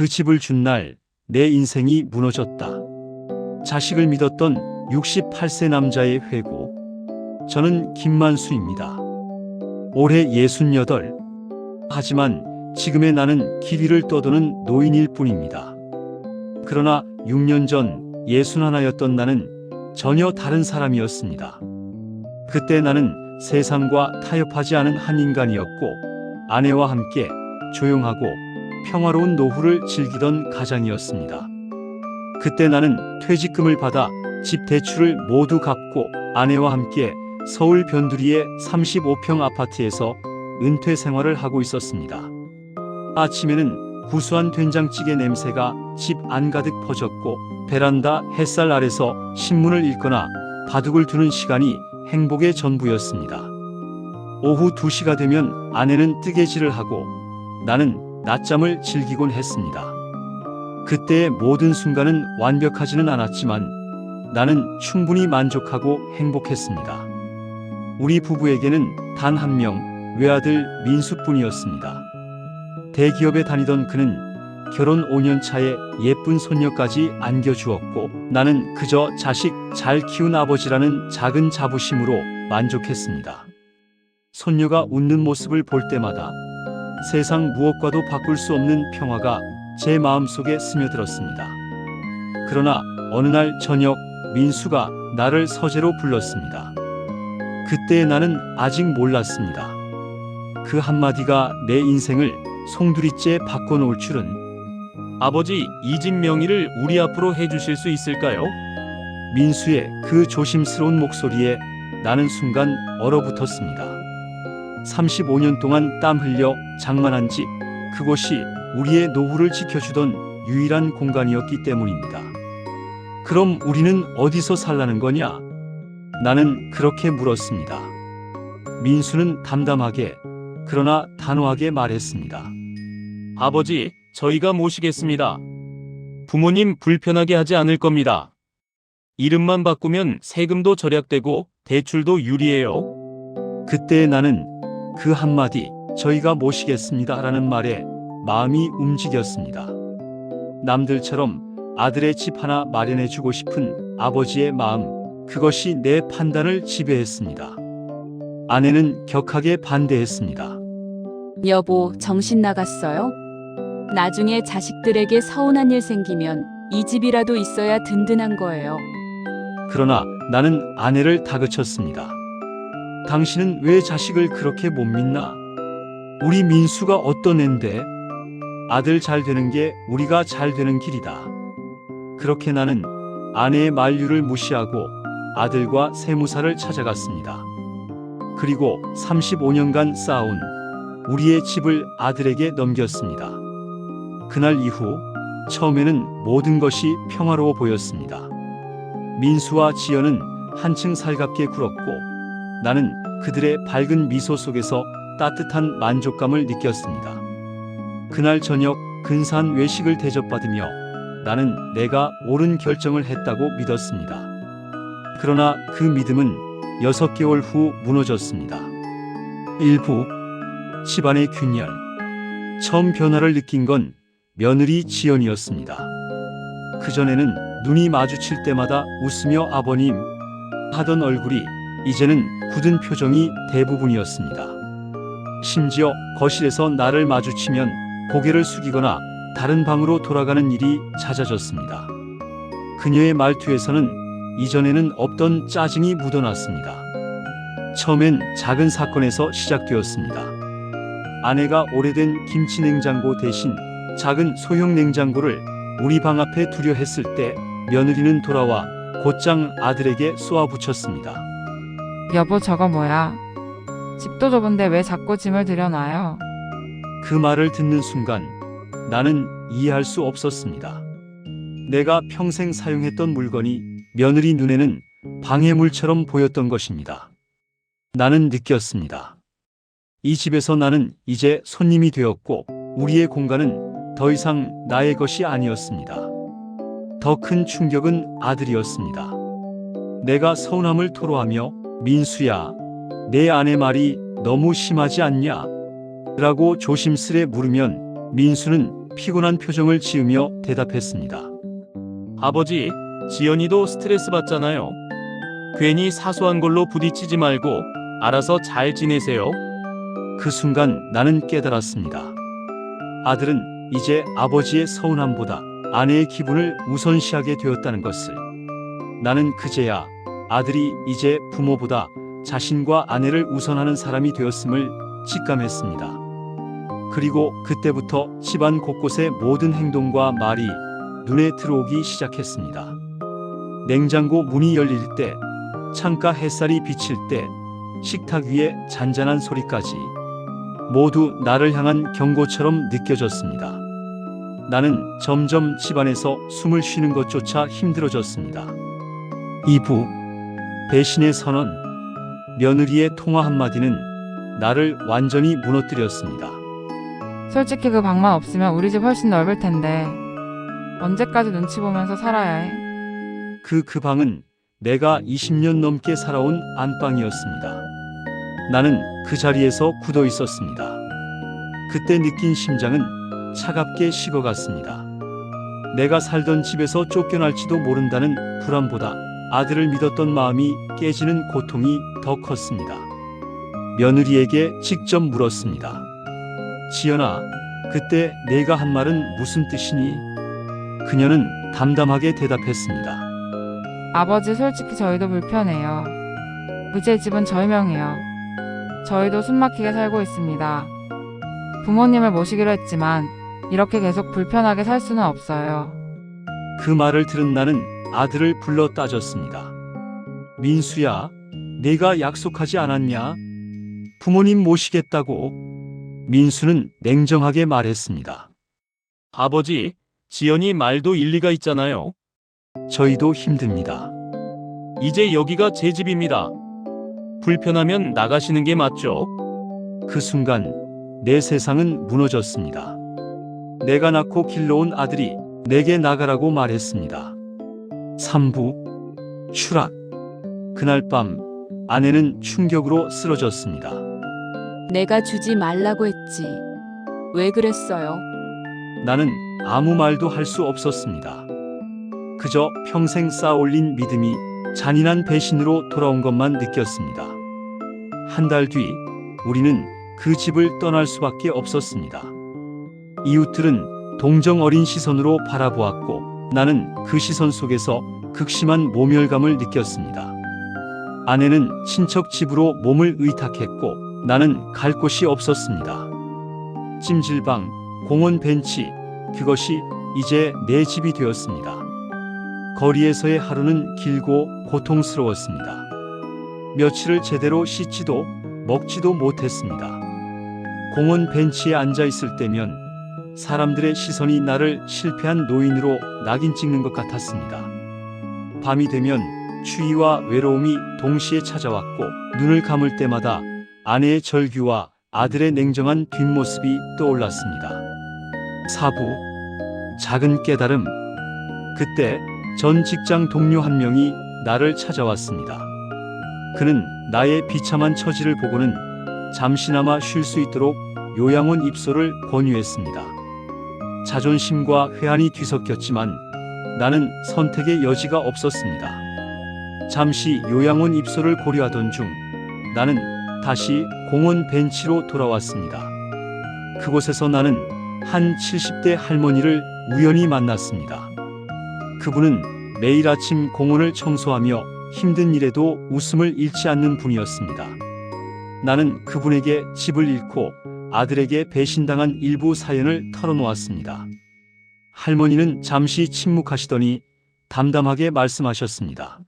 그 집을 준 날 내 인생이 무너졌다. 자식을 믿었던 68세 남자의 회고. 저는 김만수입니다. 올해 68. 하지만 지금의 나는 길 위를 떠도는 노인일 뿐입니다. 그러나 6년 전 61였던 나는 전혀 다른 사람이었습니다. 그때 나는 세상과 타협하지 않은 한 인간이었고, 아내와 함께 조용하고 평화로운 노후를 즐기던 가장이었습니다. 그때 나는 퇴직금을 받아 집 대출을 모두 갚고 아내와 함께 서울 변두리의 35평 아파트에서 은퇴 생활을 하고 있었습니다. 아침에는 구수한 된장찌개 냄새가 집 안 가득 퍼졌고, 베란다 햇살 아래서 신문을 읽거나 바둑을 두는 시간이 행복의 전부였습니다. 오후 2시가 되면 아내는 뜨개질을 하고 나는 낮잠을 즐기곤 했습니다. 그때의 모든 순간은 완벽하지는 않았지만 나는 충분히 만족하고 행복했습니다. 우리 부부에게는 단 한 명, 외아들 민수뿐이었습니다. 대기업에 다니던 그는 결혼 5년 차에 예쁜 손녀까지 안겨주었고, 나는 그저 자식 잘 키운 아버지라는 작은 자부심으로 만족했습니다. 손녀가 웃는 모습을 볼 때마다 세상 무엇과도 바꿀 수 없는 평화가 제 마음속에 스며들었습니다. 그러나 어느 날 저녁 민수가 나를 서재로 불렀습니다. 그때 나는 아직 몰랐습니다. 그 한마디가 내 인생을 송두리째 바꿔놓을 줄은. 아버지, 이 집 명의를 우리 앞으로 해주실 수 있을까요? 민수의 그 조심스러운 목소리에 나는 순간 얼어붙었습니다. 35년 동안 땀 흘려 장만한 집, 그곳이 우리의 노후를 지켜주던 유일한 공간이었기 때문입니다. 그럼 우리는 어디서 살라는 거냐? 나는 그렇게 물었습니다. 민수는 담담하게 그러나 단호하게 말했습니다. 아버지, 저희가 모시겠습니다. 부모님 불편하게 하지 않을 겁니다. 이름만 바꾸면 세금도 절약되고 대출도 유리해요. 그때 나는 그 한마디, 저희가 모시겠습니다 라는 말에 마음이 움직였습니다. 남들처럼 아들의 집 하나 마련해주고 싶은 아버지의 마음, 그것이 내 판단을 지배했습니다. 아내는 격하게 반대했습니다. 여보, 정신 나갔어요? 나중에 자식들에게 서운한 일 생기면 이 집이라도 있어야 든든한 거예요. 그러나 나는 아내를 다그쳤습니다. 당신은 왜 자식을 그렇게 못 믿나? 우리 민수가 어떤 앤데? 아들 잘 되는 게 우리가 잘 되는 길이다. 그렇게 나는 아내의 만류를 무시하고 아들과 세무사를 찾아갔습니다. 그리고 35년간 쌓아온 우리의 집을 아들에게 넘겼습니다. 그날 이후 처음에는 모든 것이 평화로워 보였습니다. 민수와 지연은 한층 살갑게 굴었고, 나는 그들의 밝은 미소 속에서 따뜻한 만족감을 느꼈습니다. 그날 저녁 근사한 외식을 대접받으며 나는 내가 옳은 결정을 했다고 믿었습니다. 그러나 그 믿음은 6개월 후 무너졌습니다. 일부 집안의 균열. 처음 변화를 느낀 건 며느리 지연이었습니다. 그전에는 눈이 마주칠 때마다 웃으며 아버님 하던 얼굴이 이제는 굳은 표정이 대부분이었습니다. 심지어 거실에서 나를 마주치면 고개를 숙이거나 다른 방으로 돌아가는 일이 잦아졌습니다. 그녀의 말투에서는 이전에는 없던 짜증이 묻어났습니다. 처음엔 작은 사건에서 시작되었습니다. 아내가 오래된 김치 냉장고 대신 작은 소형 냉장고를 우리 방 앞에 두려 했을 때 며느리는 돌아와 곧장 아들에게 쏘아붙였습니다. 여보, 저거 뭐야? 집도 좁은데 왜 자꾸 짐을 들여놔요? 그 말을 듣는 순간 나는 이해할 수 없었습니다. 내가 평생 사용했던 물건이 며느리 눈에는 방해물처럼 보였던 것입니다. 나는 느꼈습니다. 이 집에서 나는 이제 손님이 되었고 우리의 공간은 더 이상 나의 것이 아니었습니다. 더 큰 충격은 아들이었습니다. 내가 서운함을 토로하며 민수야, 내 아내 말이 너무 심하지 않냐? 라고 조심스레 물으면 민수는 피곤한 표정을 지으며 대답했습니다. 아버지, 지연이도 스트레스 받잖아요. 괜히 사소한 걸로 부딪히지 말고 알아서 잘 지내세요. 그 순간 나는 깨달았습니다. 아들은 이제 아버지의 서운함보다 아내의 기분을 우선시하게 되었다는 것을. 나는 그제야 아들이 이제 부모보다 자신과 아내를 우선하는 사람이 되었음을 직감했습니다. 그리고 그때부터 집안 곳곳의 모든 행동과 말이 눈에 들어오기 시작했습니다. 냉장고 문이 열릴 때, 창가 햇살이 비칠 때, 식탁 위에 잔잔한 소리까지 모두 나를 향한 경고처럼 느껴졌습니다. 나는 점점 집안에서 숨을 쉬는 것조차 힘들어졌습니다. 2부 배신의 선언. 며느리의 통화 한마디는 나를 완전히 무너뜨렸습니다. 솔직히 그 방만 없으면 우리 집 훨씬 넓을 텐데 언제까지 눈치 보면서 살아야 해? 그 방은 내가 20년 넘게 살아온 안방이었습니다. 나는 그 자리에서 굳어 있었습니다. 그때 느낀 심장은 차갑게 식어갔습니다. 내가 살던 집에서 쫓겨날지도 모른다는 불안보다 아들을 믿었던 마음이 깨지는 고통이 더 컸습니다. 며느리에게 직접 물었습니다. 지연아, 그때 내가 한 말은 무슨 뜻이니? 그녀는 담담하게 대답했습니다. 아버지, 솔직히 저희도 불편해요. 이제 집은 저희 명이에요. 저희도 숨막히게 살고 있습니다. 부모님을 모시기로 했지만 이렇게 계속 불편하게 살 수는 없어요. 그 말을 들은 나는 아들을 불러 따졌습니다. 민수야, 내가 약속하지 않았냐? 부모님 모시겠다고. 민수는 냉정하게 말했습니다. 아버지, 지연이 말도 일리가 있잖아요. 저희도 힘듭니다. 이제 여기가 제 집입니다. 불편하면 나가시는 게 맞죠? 그 순간 내 세상은 무너졌습니다. 내가 낳고 길러온 아들이 내게 나가라고 말했습니다. 3부 추락. 그날 밤 아내는 충격으로 쓰러졌습니다. 내가 주지 말라고 했지. 왜 그랬어요? 나는 아무 말도 할 수 없었습니다. 그저 평생 쌓아올린 믿음이 잔인한 배신으로 돌아온 것만 느꼈습니다. 한 달 뒤 우리는 그 집을 떠날 수밖에 없었습니다. 이웃들은 동정 어린 시선으로 바라보았고 나는 그 시선 속에서 극심한 모멸감을 느꼈습니다. 아내는 친척 집으로 몸을 의탁했고 나는 갈 곳이 없었습니다. 찜질방, 공원 벤치, 그것이 이제 내 집이 되었습니다. 거리에서의 하루는 길고 고통스러웠습니다. 며칠을 제대로 씻지도 먹지도 못했습니다. 공원 벤치에 앉아 있을 때면 사람들의 시선이 나를 실패한 노인으로 낙인 찍는 것 같았습니다. 밤이 되면 추위와 외로움이 동시에 찾아왔고 눈을 감을 때마다 아내의 절규와 아들의 냉정한 뒷모습이 떠올랐습니다. 4부 작은 깨달음. 그때 전 직장 동료 한 명이 나를 찾아왔습니다. 그는 나의 비참한 처지를 보고는 잠시나마 쉴 수 있도록 요양원 입소를 권유했습니다. 자존심과 회한이 뒤섞였지만 나는 선택의 여지가 없었습니다. 잠시 요양원 입소를 고려하던 중 나는 다시 공원 벤치로 돌아왔습니다. 그곳에서 나는 한 70대 할머니를 우연히 만났습니다. 그분은 매일 아침 공원을 청소하며 힘든 일에도 웃음을 잃지 않는 분이었습니다. 나는 그분에게 집을 잃고 아들에게 배신당한 일부 사연을 털어놓았습니다. 할머니는 잠시 침묵하시더니 담담하게 말씀하셨습니다.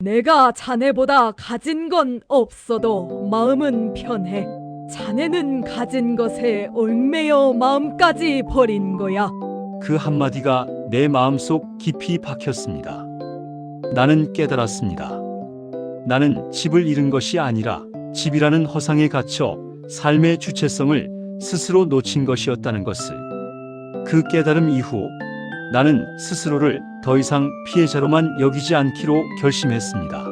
내가 자네보다 가진 건 없어도 마음은 편해. 자네는 가진 것에 얽매여 마음까지 버린 거야. 그 한마디가 내 마음속 깊이 박혔습니다. 나는 깨달았습니다. 나는 집을 잃은 것이 아니라 집이라는 허상에 갇혀 삶의 주체성을 스스로 놓친 것이었다는 것을. 그 깨달음 이후 나는 스스로를 더 이상 피해자로만 여기지 않기로 결심했습니다.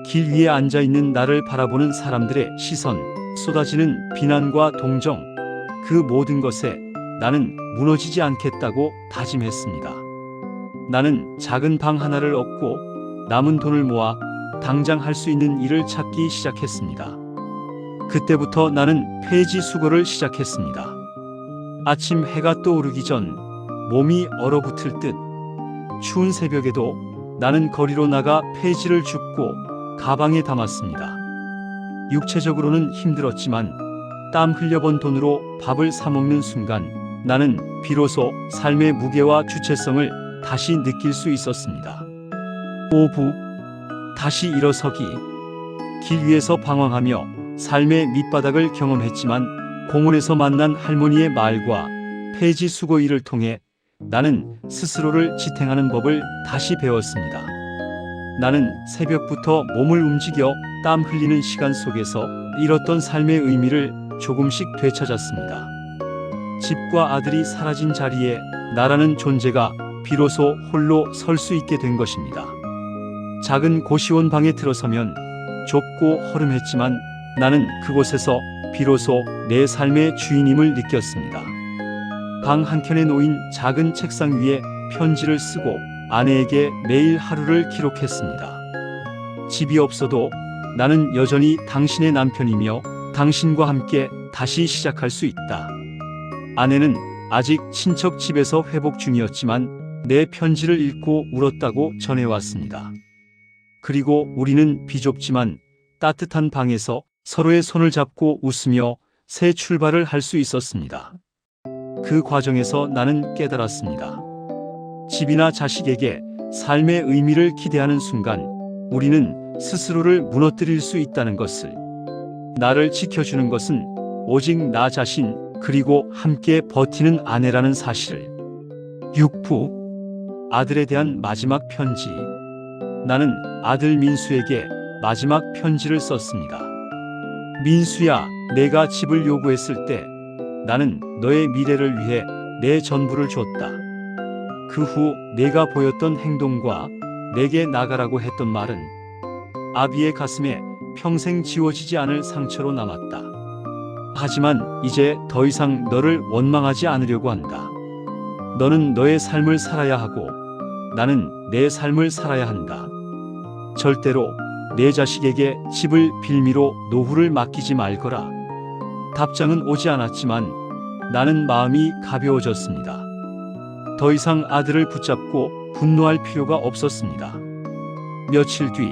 길 위에 앉아 있는 나를 바라보는 사람들의 시선, 쏟아지는 비난과 동정, 그 모든 것에 나는 무너지지 않겠다고 다짐했습니다. 나는 작은 방 하나를 얻고 남은 돈을 모아 당장 할 수 있는 일을 찾기 시작했습니다. 그때부터 나는 폐지 수거를 시작했습니다. 아침 해가 떠오르기 전 몸이 얼어붙을 듯 추운 새벽에도 나는 거리로 나가 폐지를 줍고 가방에 담았습니다. 육체적으로는 힘들었지만 땀 흘려본 돈으로 밥을 사 먹는 순간 나는 비로소 삶의 무게와 주체성을 다시 느낄 수 있었습니다. 오후 다시 일어서기. 길 위에서 방황하며 삶의 밑바닥을 경험했지만 공원에서 만난 할머니의 말과 폐지 수거 일을 통해 나는 스스로를 지탱하는 법을 다시 배웠습니다. 나는 새벽부터 몸을 움직여 땀 흘리는 시간 속에서 잃었던 삶의 의미를 조금씩 되찾았습니다. 집과 아들이 사라진 자리에 나라는 존재가 비로소 홀로 설 수 있게 된 것입니다. 작은 고시원 방에 들어서면 좁고 허름했지만 나는 그곳에서 비로소 내 삶의 주인임을 느꼈습니다. 방 한켠에 놓인 작은 책상 위에 편지를 쓰고 아내에게 매일 하루를 기록했습니다. 집이 없어도 나는 여전히 당신의 남편이며 당신과 함께 다시 시작할 수 있다. 아내는 아직 친척 집에서 회복 중이었지만 내 편지를 읽고 울었다고 전해왔습니다. 그리고 우리는 비좁지만 따뜻한 방에서 서로의 손을 잡고 웃으며 새 출발을 할 수 있었습니다. 그 과정에서 나는 깨달았습니다. 집이나 자식에게 삶의 의미를 기대하는 순간 우리는 스스로를 무너뜨릴 수 있다는 것을. 나를 지켜주는 것은 오직 나 자신 그리고 함께 버티는 아내라는 사실을. 육부 아들에 대한 마지막 편지. 나는 아들 민수에게 마지막 편지를 썼습니다. 민수야, 내가 집을 요구했을 때 나는 너의 미래를 위해 내 전부를 줬다. 그 후 내가 보였던 행동과 내게 나가라고 했던 말은 아비의 가슴에 평생 지워지지 않을 상처로 남았다. 하지만 이제 더 이상 너를 원망하지 않으려고 한다. 너는 너의 삶을 살아야 하고 나는 내 삶을 살아야 한다. 절대로 내 자식에게 집을 빌미로 노후를 맡기지 말거라. 답장은 오지 않았지만 나는 마음이 가벼워졌습니다. 더 이상 아들을 붙잡고 분노할 필요가 없었습니다. 며칠 뒤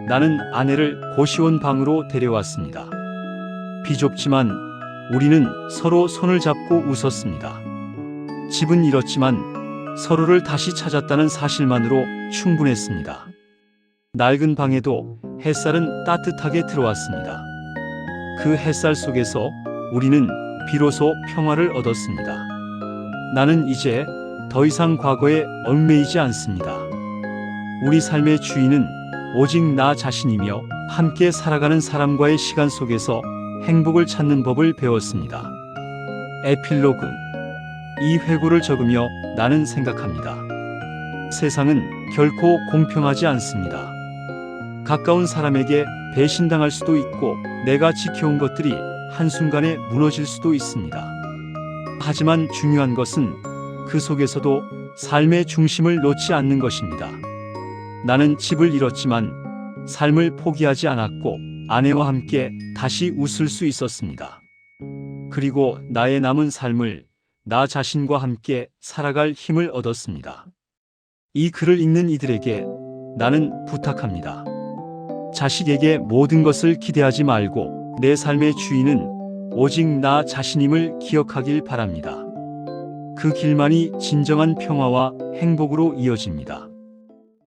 나는 아내를 고시원 방으로 데려왔습니다. 비좁지만 우리는 서로 손을 잡고 웃었습니다. 집은 잃었지만 서로를 다시 찾았다는 사실만으로 충분했습니다. 낡은 방에도 햇살은 따뜻하게 들어왔습니다. 그 햇살 속에서 우리는 비로소 평화를 얻었습니다. 나는 이제 더 이상 과거에 얽매이지 않습니다. 우리 삶의 주인은 오직 나 자신이며 함께 살아가는 사람과의 시간 속에서 행복을 찾는 법을 배웠습니다. 에필로그. 이 회고를 적으며 나는 생각합니다. 세상은 결코 공평하지 않습니다. 가까운 사람에게 배신당할 수도 있고 내가 지켜온 것들이 한순간에 무너질 수도 있습니다. 하지만 중요한 것은 그 속에서도 삶의 중심을 놓지 않는 것입니다. 나는 집을 잃었지만 삶을 포기하지 않았고 아내와 함께 다시 웃을 수 있었습니다. 그리고 나의 남은 삶을 나 자신과 함께 살아갈 힘을 얻었습니다. 이 글을 읽는 이들에게 나는 부탁합니다. 자식에게 모든 것을 기대하지 말고 내 삶의 주인은 오직 나 자신임을 기억하길 바랍니다. 그 길만이 진정한 평화와 행복으로 이어집니다.